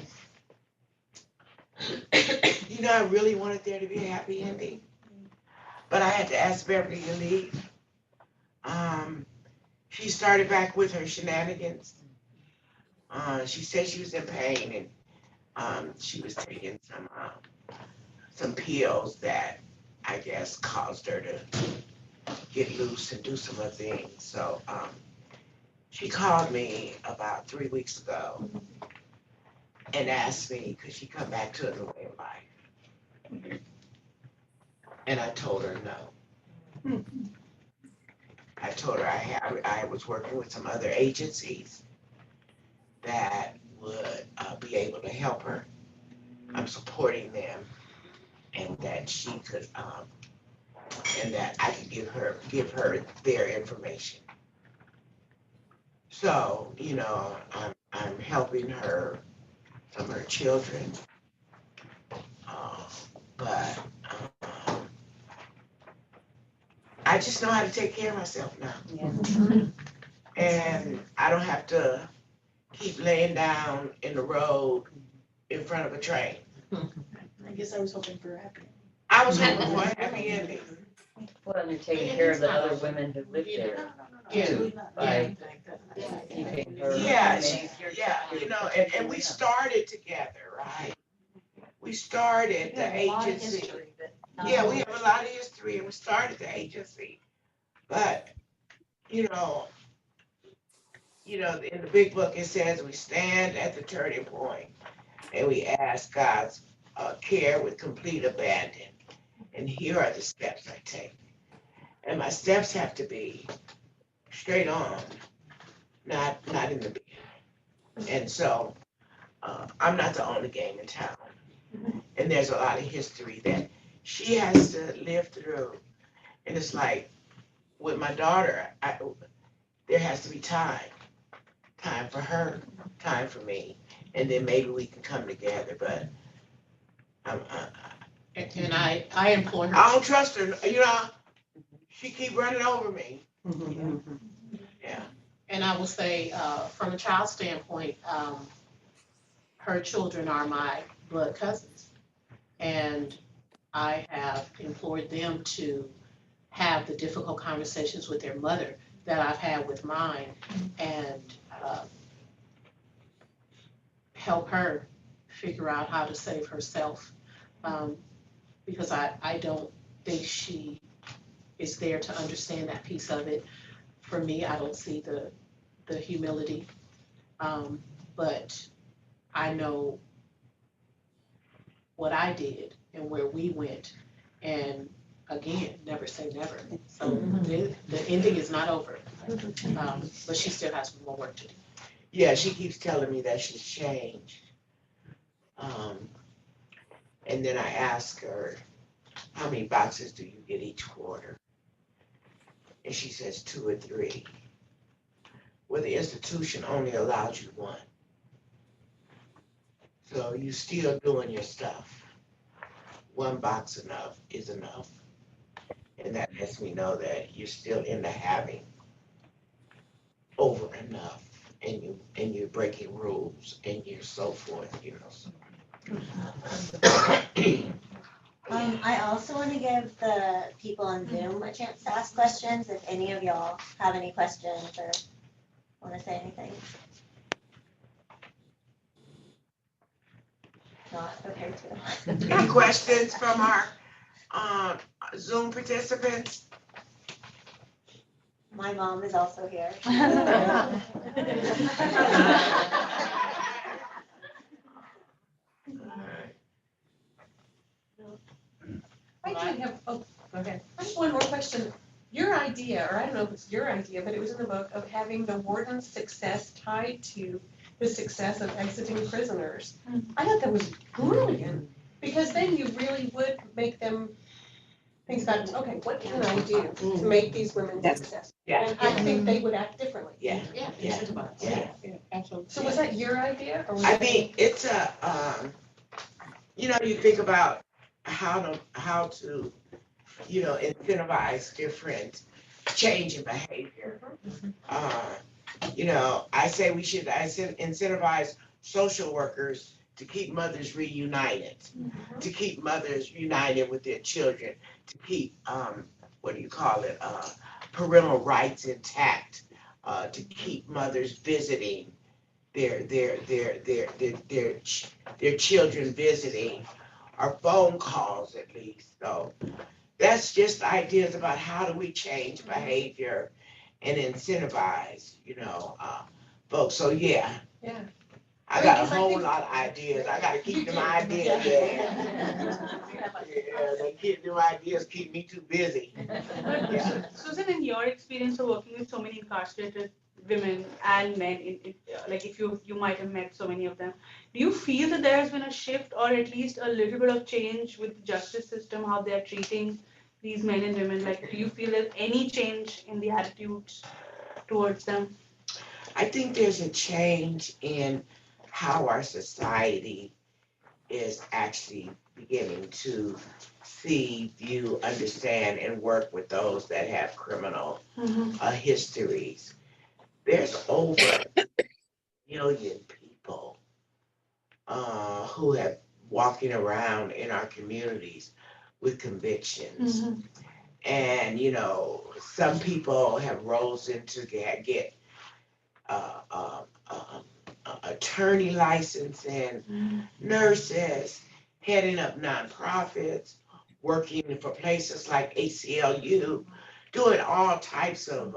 really wanted there to be a happy ending, but I had to ask Beverly to leave. She started back with her shenanigans. She said she was in pain, and she was taking some pills that I guess caused her to get loose and do some other things. So she called me about 3 weeks ago and asked me, could she come back to the way of life? And I told her no. I told her I was working with some other agencies that would be able to help her. I'm supporting them, and that she could, and that I could give her their information. So, I'm helping her, some of her children, but I just know how to take care of myself now. Yeah. And I don't have to keep laying down in the road in front of a train. I guess I was hoping for a happy. I was hoping for a happy ending. Well, and you're taking care of the other women who live there too, by keeping her. Yeah, and we started together, right? We started the agency. Yeah, we have a lot of history, and we started the agency. But, in the big book, it says we stand at the turning point and we ask God's care with complete abandon. And here are the steps I take. And my steps have to be straight on, not in the beginning. And so I'm not the only game in town. And there's a lot of history that she has to live through. And it's like with my daughter, there has to be time for her, time for me, and then maybe we can come together. But And I implore her. I don't trust her. She keep running over me. Yeah. And I will say, from a child standpoint, her children are my blood cousins. And I have implored them to have the difficult conversations with their mother that I've had with mine, and help her figure out how to save herself. Because I don't think she is there to understand that piece of it. For me, I don't see the humility, but I know what I did and where we went, and again, never say never. So the ending is not over, but she still has more work to do. Yeah, she keeps telling me that she's changed. And then I ask her, how many boxes do you get each quarter? And she says 2 or 3. Well, the institution only allows you 1. So you still doing your stuff. 1 box is enough. And that lets me know that you're still in the having over enough, and you're breaking rules, and you're so forth, So. I also want to give the people on Zoom a chance to ask questions, if any of y'all have any questions or want to say anything. Not okay too. Any questions from our Zoom participants? My mom is also here. I actually have, oh, go ahead. I have one more question. Your idea, or I don't know if it's your idea, but it was in the book of having the warden's success tied to the success of exiting prisoners. I thought that was brilliant, because then you really would make them think about, okay, what can I do to make these women successful? Yeah. And I think they would act differently. Yeah. Yeah, Yeah. yeah. Absolutely. So was that your idea, or was I it? mean, it's a, you know, you think about how to, you know, incentivize different change in behavior. You know, I said incentivize social workers to keep mothers reunited, to keep mothers united with their children, to keep, what do you call it, parental rights intact, to keep mothers visiting their children visiting, or phone calls at least. So that's just ideas about how do we change behavior and incentivize, you know, folks. So yeah. Yeah. I got a whole lot of ideas. I gotta keep them ideas. Yeah, them ideas keep me too busy. Yeah. Susan, in your experience of working with so many incarcerated women and men, like if you might have met so many of them, do you feel that there has been a shift or at least a little bit of change with the justice system, how they are treating these men and women? Like, do you feel there's any change in the attitudes towards them? I think there's a change in how our society is actually beginning to see, view, understand, and work with those that have criminal histories. There's over a million people who have walking around in our communities with convictions. And, you know, some people have risen to get attorney licensing, nurses, heading up nonprofits, working for places like ACLU, doing all types of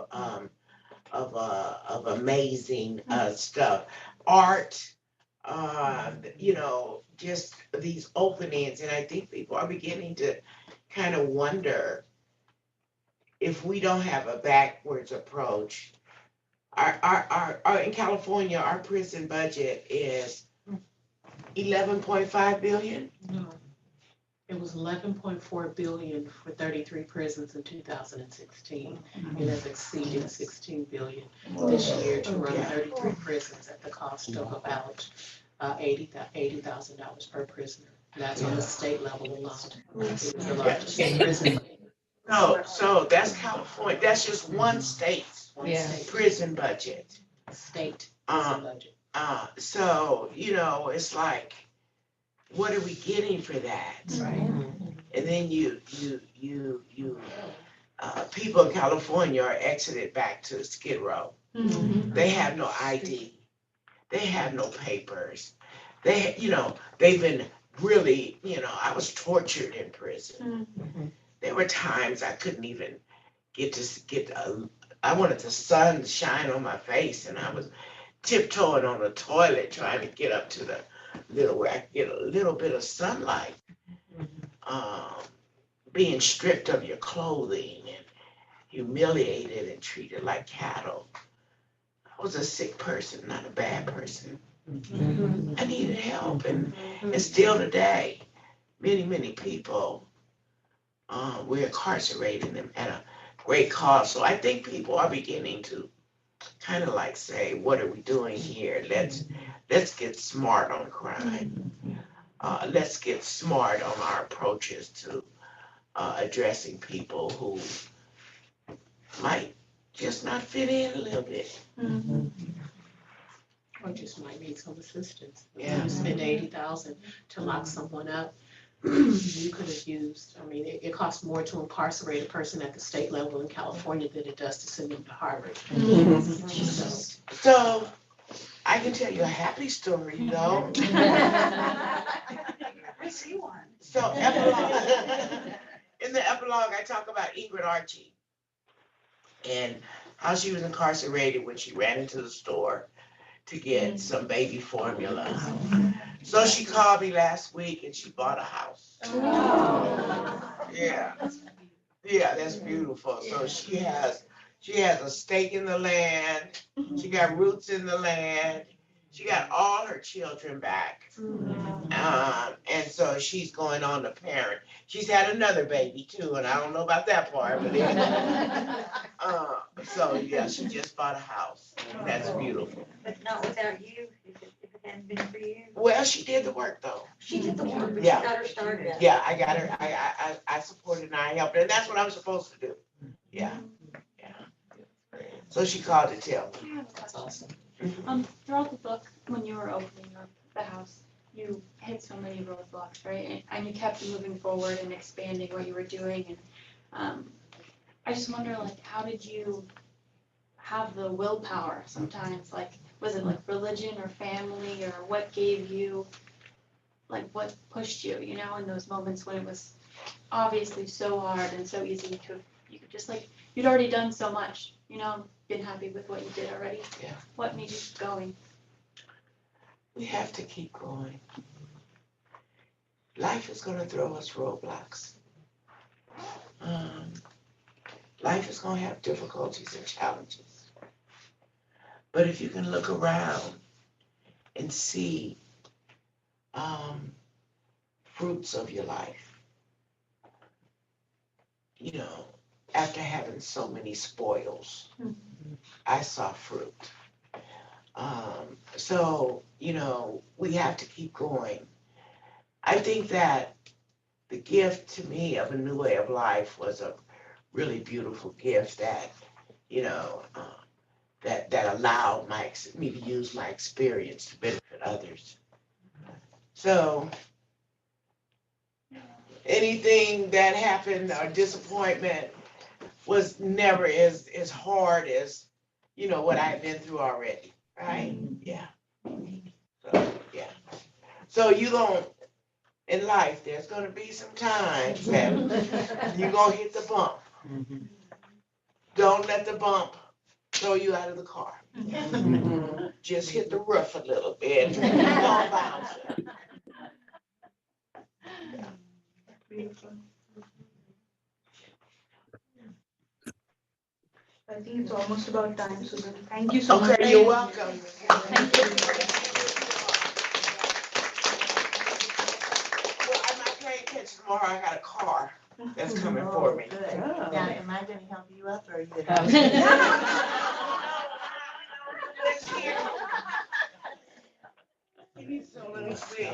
amazing stuff, art, you know, just these openings. And I think people are beginning to kind of wonder if we don't have a backwards approach. Our in California, our prison budget is 11.5 billion. No, it was 11.4 billion for 33 prisons in 2016. It has exceeded 16 billion this year to run 33 prisons at the cost of about $80,000 per prisoner. That's on the state level alone. It's the largest prison. So that's California. That's just one state's prison budget. State prison budget. So, you know, it's like, what are we getting for that? Right. And then people in California are exited back to Skid Row. They have no ID. They have no papers. You know, they've been really, you know, I was tortured in prison. There were times I couldn't even I wanted the sun to shine on my face, and I was tiptoeing on the toilet trying to get up to the where I could get a little bit of sunlight. Being stripped of your clothing and humiliated and treated like cattle. I was a sick person, not a bad person. I needed help, and still today, many people, we're incarcerating them at a great cost. So I think people are beginning to kind of like say, what are we doing here? Let's get smart on crime. Let's get smart on our approaches to addressing people who might just not fit in a little bit. Or just might need some assistance. Yeah. You spend $80,000 to lock someone up. you could have used. I mean, it costs more to incarcerate a person at the state level in California than it does to send them to Harvard. So I can tell you a happy story, you know? I see one. So epilogue. In the epilogue, I talk about Ingrid Archie and how she was incarcerated when she ran into the store to get some baby formula. So she called me last week and she bought a house. Yeah. Yeah, that's beautiful. So she has a stake in the land. She got roots in the land. She got all her children back. And so she's going on to parent. She's had another baby too, and I don't know about that part, but so yeah, she just bought a house. That's beautiful. But not without you, if it hadn't been for you. Well, she did the work though. She did the work, but you Yeah. got her started. Yeah, I got her. I supported and I helped her, and that's what I'm supposed to do. Yeah. So she called to tell me. That's awesome. Throughout the book, when you were opening up the house, you hit so many roadblocks, right? And you kept moving forward and expanding what you were doing. And I just wonder, like, how did you have the willpower sometimes? Like, was it like religion or family, or what gave you, like, what pushed you, you know, in those moments when it was obviously so hard and so easy to, you could just like, you'd already done so much, you know, been happy with what you did already. Yeah. What made you keep going? We have to keep going. Life is going to throw us roadblocks. Life is going to have difficulties and challenges. But if you can look around and see fruits of your life, you know, after having so many spoils, I saw fruit. So, you know, we have to keep going. I think that the gift to me of a new way of life was a really beautiful gift that, you know, that allowed me to use my experience to benefit others. So anything that happened or disappointment was never as hard as, you know, what I've been through already, right? Yeah. So, yeah. So in life, there's gonna be some times that you're gonna hit the bump. Don't let the bump throw you out of the car. Just hit the roof a little bit. Keep on bouncing. Beautiful. I think it's almost about time, Susan. Thank you so much. Okay, you're welcome. Thank you. Well, I'm not playing catch tomorrow. I got a car that's coming for me. Good. Now, am I gonna help you up or are you? So let me see.